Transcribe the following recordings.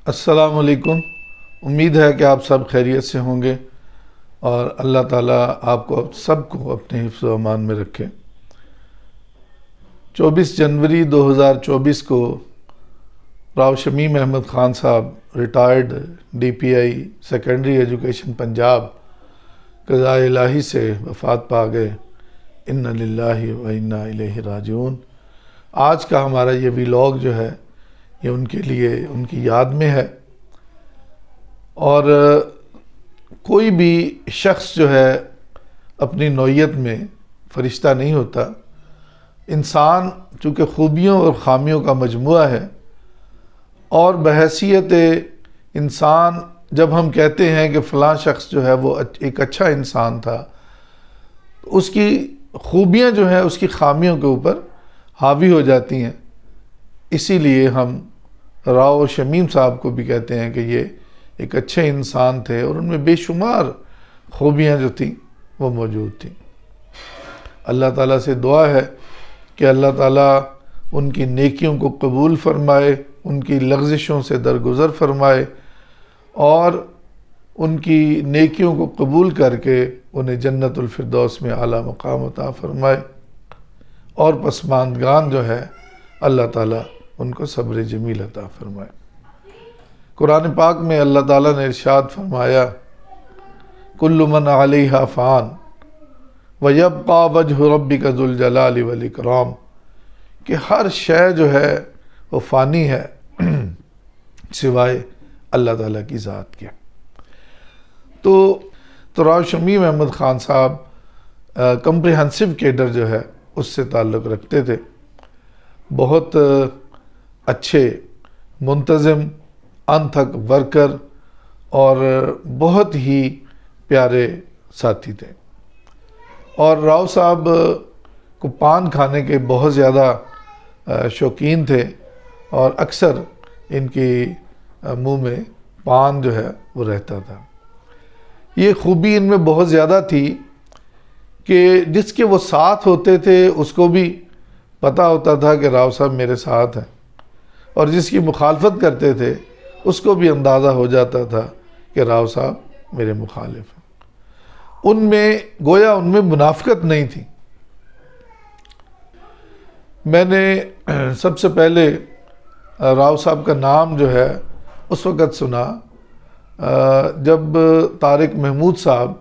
السلام علیکم۔ امید ہے کہ آپ سب خیریت سے ہوں گے اور اللہ تعالیٰ آپ کو سب کو اپنے حفظ و امان میں رکھے۔ 24 جنوری 2024 کو راؤ شمیم احمد خان صاحب ریٹائرڈ ڈی پی آئی سیکنڈری ایجوکیشن پنجاب قضائے الہی سے وفات پا گئے۔ انا للہ و انا الیہ راجعون۔ آج کا ہمارا یہ ویلاگ جو ہے یہ ان کے لیے ان کی یاد میں ہے۔ اور کوئی بھی شخص جو ہے اپنی نوعیت میں فرشتہ نہیں ہوتا۔ انسان چونکہ خوبیوں اور خامیوں کا مجموعہ ہے، اور بحیثیت انسان جب ہم کہتے ہیں کہ فلاں شخص جو ہے وہ ایک اچھا انسان تھا، اس کی خوبیاں جو ہیں اس کی خامیوں کے اوپر حاوی ہو جاتی ہیں۔ اسی لیے ہم راؤ شمیم صاحب کو بھی کہتے ہیں کہ یہ ایک اچھے انسان تھے اور ان میں بے شمار خوبیاں جو تھیں وہ موجود تھیں۔ اللہ تعالیٰ سے دعا ہے کہ اللہ تعالیٰ ان کی نیکیوں کو قبول فرمائے، ان کی لغزشوں سے درگزر فرمائے اور ان کی نیکیوں کو قبول کر کے انہیں جنت الفردوس میں اعلیٰ مقام عطا فرمائے، اور پسماندگان جو ہے اللہ تعالیٰ ان کو صبر جمیل عطا فرمائے۔ قرآن پاک میں اللہ تعالیٰ نے ارشاد فرمایا، کل من علیہا فان ویبقی وجہ ربک ذو الجلال والاکرام، کہ ہر شے جو ہے وہ فانی ہے سوائے اللہ تعالیٰ کی ذات کے۔ تو راؤ شمیم احمد خان صاحب کمپریہنسو کیڈر جو ہے اس سے تعلق رکھتے تھے۔ بہت اچھے، منتظم، انتھک ورکر اور بہت ہی پیارے ساتھی تھے۔ اور راؤ صاحب کو پان کھانے کے بہت زیادہ شوقین تھے، اور اکثر ان کی منہ میں پان جو ہے وہ رہتا تھا۔ یہ خوبی ان میں بہت زیادہ تھی کہ جس کے وہ ساتھ ہوتے تھے اس کو بھی پتہ ہوتا تھا کہ راؤ صاحب میرے ساتھ ہیں، اور جس کی مخالفت کرتے تھے اس کو بھی اندازہ ہو جاتا تھا کہ راؤ صاحب میرے مخالف ہیں۔ ان میں گویا ان میں منافقت نہیں تھی۔ میں نے سب سے پہلے راؤ صاحب کا نام جو ہے اس وقت سنا جب طارق محمود صاحب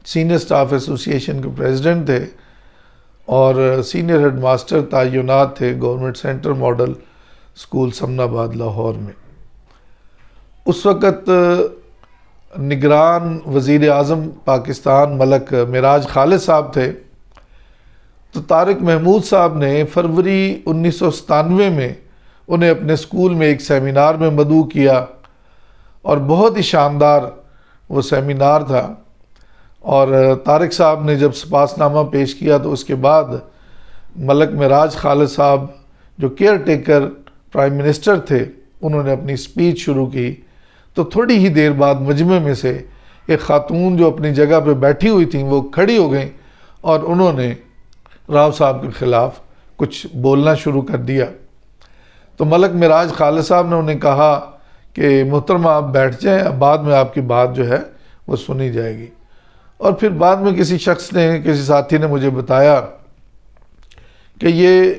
سینئر سٹاف ایسوسی ایشن کے پریزیڈنٹ تھے اور سینئر ہیڈ ماسٹر تعینات تھے گورنمنٹ سینٹر ماڈل اسکول سمن آباد لاہور میں۔ اس وقت نگران وزیر اعظم پاکستان ملک معراج خالد صاحب تھے۔ تو طارق محمود صاحب نے فروری 1997 میں انہیں اپنے اسکول میں ایک سیمینار میں مدعو کیا، اور بہت ہی شاندار وہ سیمینار تھا۔ اور طارق صاحب نے جب سپاس نامہ پیش کیا تو اس کے بعد ملک معراج خالد صاحب جو کیئر ٹیکر پرائم منسٹر تھے انہوں نے اپنی سپیچ شروع کی۔ تو تھوڑی ہی دیر بعد مجمع میں سے ایک خاتون جو اپنی جگہ پہ بیٹھی ہوئی تھیں وہ کھڑی ہو گئیں اور انہوں نے راؤ صاحب کے خلاف کچھ بولنا شروع کر دیا۔ تو ملک معراج خالد صاحب نے انہیں کہا کہ محترمہ آپ بیٹھ جائیں، اب بعد میں آپ کی بات جو ہے وہ سنی جائے گی۔ اور پھر بعد میں کسی شخص نے، کسی ساتھی نے مجھے بتایا کہ یہ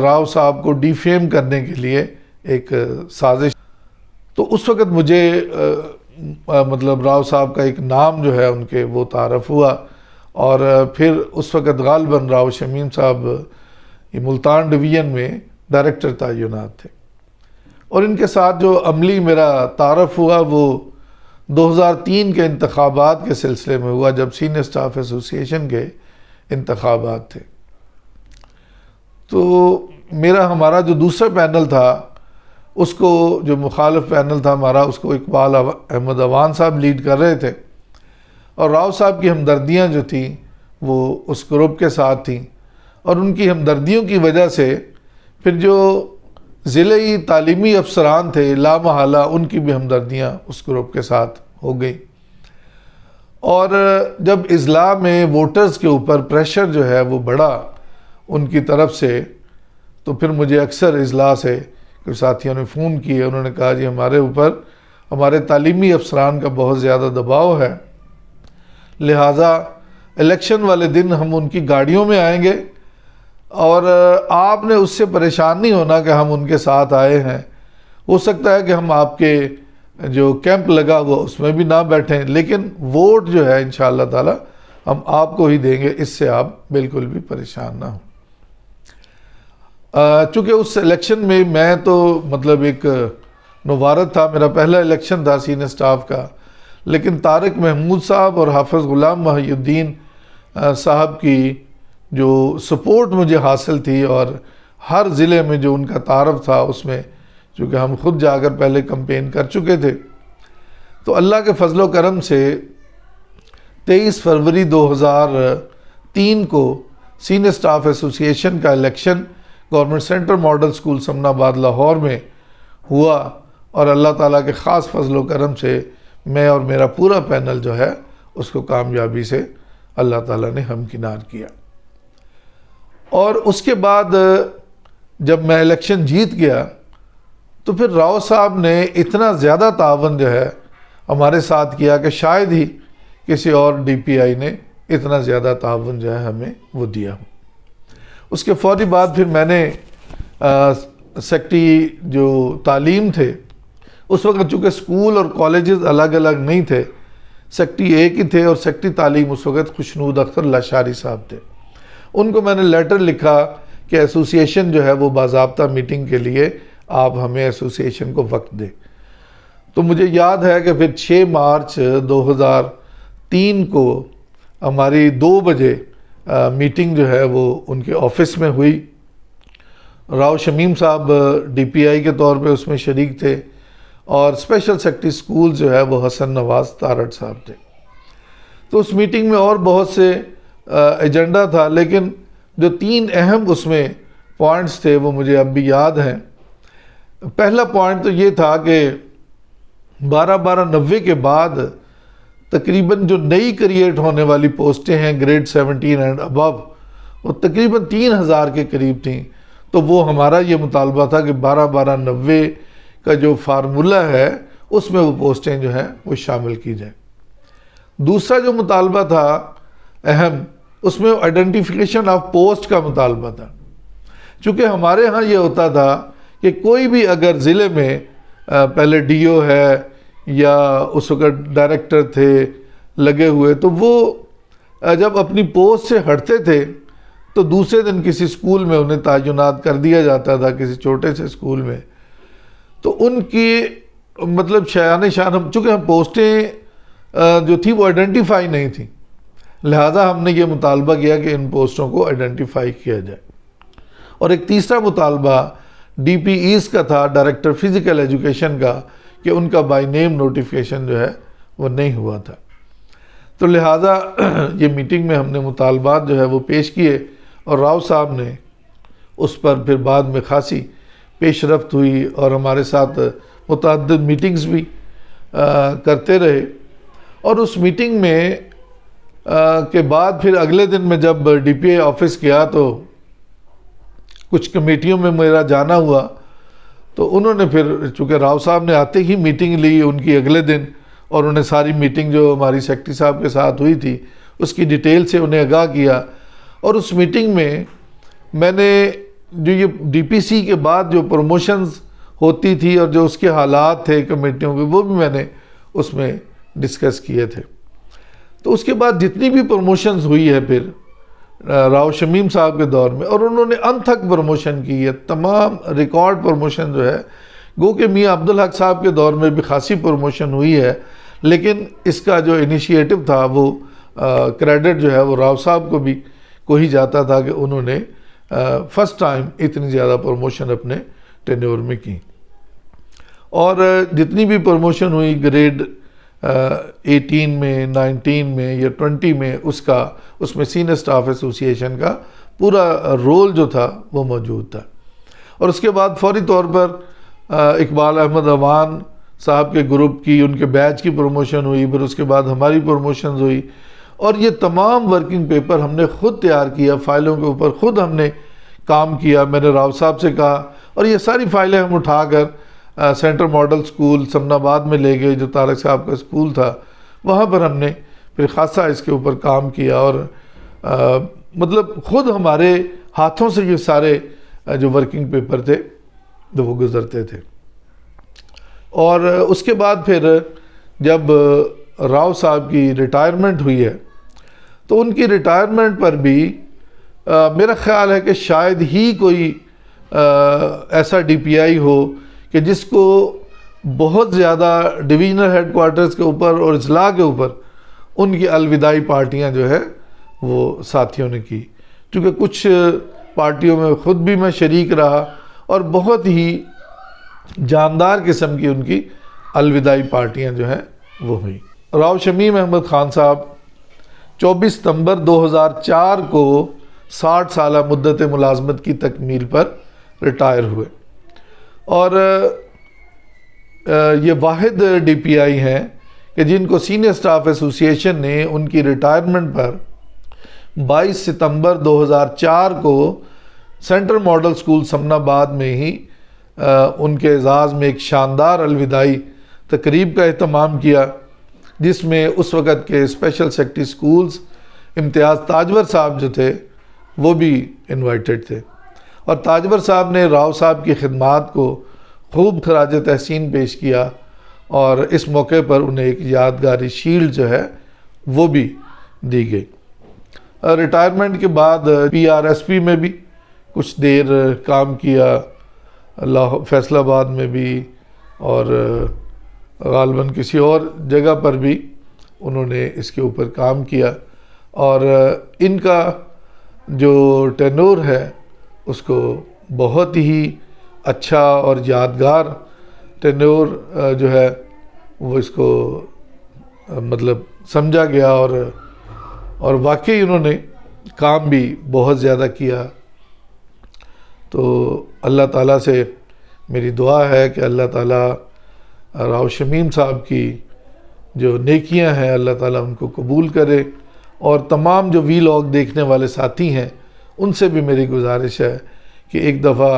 راؤ صاحب کو ڈی فیم کرنے کے لیے ایک سازش۔ تو اس وقت مجھے مطلب راؤ صاحب کا ایک نام جو ہے ان کے وہ تعارف ہوا، اور پھر اس وقت غالباً راؤ شمیم صاحب یہ ملتان ڈویژن میں ڈائریکٹر تعینات تھے۔ اور ان کے ساتھ جو عملی میرا تعارف ہوا وہ 2003 کے انتخابات کے سلسلے میں ہوا، جب سینئر سٹاف ایسوسی ایشن کے انتخابات تھے۔ تو ہمارا جو دوسرا پینل تھا اس کو، جو مخالف پینل تھا ہمارا، اس کو اقبال احمد اوان صاحب لیڈ کر رہے تھے، اور راؤ صاحب کی ہمدردیاں جو تھیں وہ اس گروپ کے ساتھ تھیں، اور ان کی ہمدردیوں کی وجہ سے پھر جو ضلعی تعلیمی افسران تھے لامحالہ ان کی بھی ہمدردیاں اس گروپ کے ساتھ ہو گئی۔ اور جب اضلاع میں ووٹرز کے اوپر پریشر جو ہے وہ بڑھا ان کی طرف سے، تو پھر مجھے اکثر اضلاع سے کہ ساتھیوں نے فون کیے، انہوں نے کہا جی ہمارے اوپر ہمارے تعلیمی افسران کا بہت زیادہ دباؤ ہے، لہٰذا الیکشن والے دن ہم ان کی گاڑیوں میں آئیں گے، اور آپ نے اس سے پریشان نہیں ہونا کہ ہم ان کے ساتھ آئے ہیں، ہو سکتا ہے کہ ہم آپ کے جو کیمپ لگا ہوا اس میں بھی نہ بیٹھیں، لیکن ووٹ جو ہے انشاءاللہ تعالی ہم آپ کو ہی دیں گے، اس سے آپ بالکل بھی پریشان نہ ہوں۔ چونکہ اس الیکشن میں میں تو مطلب ایک نوارد تھا، میرا پہلا الیکشن تھا سینئر سٹاف کا، لیکن طارق محمود صاحب اور حافظ غلام محی الدین صاحب کی جو سپورٹ مجھے حاصل تھی، اور ہر ضلع میں جو ان کا تعارف تھا اس میں، چونکہ ہم خود جا کر پہلے کمپین کر چکے تھے، تو اللہ کے فضل و کرم سے 23 فروری 2003 کو سینئر سٹاف ایسوسی ایشن کا election government centre model school سمن آباد لاہور میں ہوا، اور اللہ تعالیٰ کے خاص فضل و کرم سے میں اور میرا پورا پینل جو ہے اس کو کامیابی سے اللہ تعالیٰ نے ہمکنار کیا۔ اور اس کے بعد جب میں الیکشن جیت گیا تو پھر راؤ صاحب نے اتنا زیادہ تعاون جو ہے ہمارے ساتھ کیا کہ شاید ہی کسی اور ڈی پی آئی نے اتنا زیادہ تعاون جو ہے ہمیں وہ دیا۔ اس کے فوری بعد پھر میں نے سیکٹری جو تعلیم تھے، اس وقت چونکہ اسکول اور کالجز الگ الگ نہیں تھے، سیکٹری ایک ہی تھے، اور سیکٹری تعلیم اس وقت خوشنود اختر لاشاری صاحب تھے، ان کو میں نے لیٹر لکھا کہ ایسوسی ایشن جو ہے وہ باضابطہ میٹنگ کے لیے آپ ہمیں ایسوسی ایشن کو وقت دیں۔ تو مجھے یاد ہے کہ پھر 6 مارچ 2003 کو ہماری 2 بجے میٹنگ جو ہے وہ ان کے آفس میں ہوئی۔ راؤ شمیم صاحب ڈی پی آئی کے طور پہ اس میں شریک تھے، اور اسپیشل سیکٹری سکول جو ہے وہ حسن نواز تارڑ صاحب تھے۔ تو اس میٹنگ میں اور بہت سے ایجنڈا تھا، لیکن جو 3 اہم اس میں پوائنٹس تھے وہ مجھے اب بھی یاد ہیں۔ پہلا پوائنٹ تو یہ تھا کہ 12/12/90 کے بعد تقریباً جو نئی کریٹ ہونے والی پوسٹیں ہیں گریڈ 17 اینڈ ابو، وہ تقریباً 3000 کے قریب تھیں، تو وہ ہمارا یہ مطالبہ تھا کہ 12/12/90 کا جو فارمولہ ہے اس میں وہ پوسٹیں جو ہیں وہ شامل کی جائیں۔ دوسرا جو مطالبہ تھا اہم، اس میں آئیڈینٹیفیکیشن آف پوسٹ کا مطالبہ تھا، چونکہ ہمارے ہاں یہ ہوتا تھا کہ کوئی بھی اگر ضلع میں پہلے ڈی او ہے یا اس وقت ڈائریکٹر تھے لگے ہوئے، تو وہ جب اپنی پوسٹ سے ہٹتے تھے تو دوسرے دن کسی اسکول میں انہیں تعینات کر دیا جاتا تھا، کسی چھوٹے سے اسکول میں، تو ان کی مطلب شایان شان، چونکہ ہم پوسٹیں جو تھی وہ آئیڈینٹیفائی نہیں تھیں، لہٰذا ہم نے یہ مطالبہ کیا کہ ان پوسٹوں کو آئیڈینٹیفائی کیا جائے۔ اور ایک تیسرا مطالبہ ڈی پی ایز کا تھا، ڈائریکٹر فزیکل ایجوکیشن کا، کہ ان کا بائی نیم نوٹیفیکیشن جو ہے وہ نہیں ہوا تھا۔ تو لہٰذا یہ میٹنگ میں ہم نے مطالبات جو ہے وہ پیش کیے، اور راؤ صاحب نے اس پر پھر بعد میں خاصی پیش رفت ہوئی، اور ہمارے ساتھ متعدد میٹنگز بھی کرتے رہے۔ اور اس میٹنگ میں کے بعد پھر اگلے دن میں جب ڈی پی آئی آفس گیا تو کچھ کمیٹیوں میں میرا جانا ہوا، تو انہوں نے پھر چونکہ راؤ صاحب نے آتے ہی میٹنگ لی ان کی اگلے دن، اور انہیں ساری میٹنگ جو ہماری سیکٹری صاحب کے ساتھ ہوئی تھی اس کی ڈیٹیل سے انہیں آگاہ کیا۔ اور اس میٹنگ میں میں نے جو یہ ڈی پی سی کے بعد جو پروموشنز ہوتی تھی اور جو اس کے حالات تھے کمیٹیوں کے، وہ بھی میں نے اس میں ڈسکس کیے تھے۔ تو اس کے بعد جتنی بھی پروموشنز ہوئی ہے پھر راؤ شمیم صاحب کے دور میں، اور انہوں نے انتھک پروموشن کی ہے، تمام ریکارڈ پروموشن جو ہے، گو کہ میاں عبدالحق صاحب کے دور میں بھی خاصی پروموشن ہوئی ہے، لیکن اس کا جو انیشیٹو تھا وہ کریڈٹ جو ہے وہ راؤ صاحب کو ہی جاتا تھا کہ انہوں نے فرسٹ ٹائم اتنی زیادہ پروموشن اپنے ٹینیور میں کی۔ اور جتنی بھی پروموشن ہوئی گریڈ 18 میں، 19 میں یا 20 میں، اس میں سینئر سٹاف ایسوسی ایشن کا پورا رول جو تھا وہ موجود تھا۔ اور اس کے بعد فوری طور پر اقبال احمد اوان صاحب کے گروپ کی، ان کے بیچ کی پروموشن ہوئی، پھر اس کے بعد ہماری پروموشنز ہوئی، اور یہ تمام ورکنگ پیپر ہم نے خود تیار کیا، فائلوں کے اوپر خود ہم نے کام کیا۔ میں نے راؤ صاحب سے کہا اور یہ ساری فائلیں ہم اٹھا کر سینٹر ماڈل سکول سمن آباد میں لے گئے، جو طارق صاحب کا سکول تھا، وہاں پر ہم نے پھر خاصا اس کے اوپر کام کیا، اور مطلب خود ہمارے ہاتھوں سے یہ سارے جو ورکنگ پیپر تھے تو وہ گزرتے تھے۔ اور اس کے بعد پھر جب راؤ صاحب کی ریٹائرمنٹ ہوئی ہے تو ان کی ریٹائرمنٹ پر بھی میرا خیال ہے کہ شاید ہی کوئی ایسا ڈی پی آئی ہو کہ جس کو بہت زیادہ ڈویژنل ہیڈ کوارٹرز کے اوپر اور اضلاع کے اوپر ان کی الوداعی پارٹیاں جو ہے وہ ساتھیوں نے کی، کیونکہ کچھ پارٹیوں میں خود بھی میں شریک رہا اور بہت ہی جاندار قسم کی ان کی الوداعی پارٹیاں جو ہیں وہ ہوئیں۔ راؤ شمیم احمد خان صاحب 24 ستمبر 2004 کو 60 سالہ مدت ملازمت کی تکمیل پر ریٹائر ہوئے، اور یہ واحد ڈی پی آئی ہیں کہ جن کو سینئر سٹاف ایسوسی ایشن نے ان کی ریٹائرمنٹ پر 22 ستمبر 2004 کو سینٹر ماڈل سکول سمن آباد میں ہی ان کے اعزاز میں ایک شاندار الوداعی تقریب کا اہتمام کیا، جس میں اس وقت کے اسپیشل سیکٹری سکولز امتیاز تاجور صاحب جو تھے وہ بھی انوائٹڈ تھے، اور تاجور صاحب نے راؤ صاحب کی خدمات کو خوب خراج تحسین پیش کیا، اور اس موقع پر انہیں ایک یادگاری شیلڈ جو ہے وہ بھی دی گئی۔ ریٹائرمنٹ کے بعد پی آر ایس پی میں بھی کچھ دیر کام کیا، فیصل آباد میں بھی، اور غالباً کسی اور جگہ پر بھی انہوں نے اس کے اوپر کام کیا، اور ان کا جو ٹینور ہے اس کو بہت ہی اچھا اور یادگار ٹینور جو ہے وہ اس کو مطلب سمجھا گیا، اور واقعی انہوں نے کام بھی بہت زیادہ کیا۔ تو اللہ تعالیٰ سے میری دعا ہے کہ اللہ تعالیٰ راؤ شمیم صاحب کی جو نیکیاں ہیں اللہ تعالیٰ ان کو قبول کرے، اور تمام جو وی لاگ دیکھنے والے ساتھی ہیں ان سے بھی میری گزارش ہے کہ ایک دفعہ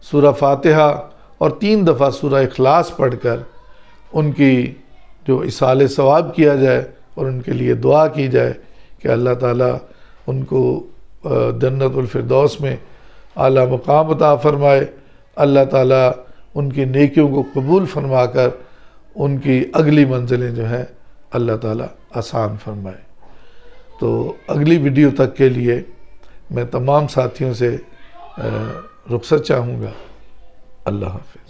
سورہ فاتحہ اور 3 دفعہ سورہ اخلاص پڑھ کر ان کی جو اصال ثواب کیا جائے اور ان کے لیے دعا کی جائے کہ اللہ تعالیٰ ان کو جنت الفردوس میں اعلیٰ مقام عطا فرمائے، اللہ تعالیٰ ان کی نیکیوں کو قبول فرما کر ان کی اگلی منزلیں جو ہیں اللہ تعالیٰ آسان فرمائے۔ تو اگلی ویڈیو تک کے لیے میں تمام ساتھیوں سے رخصت چاہوں گا۔ اللہ حافظ۔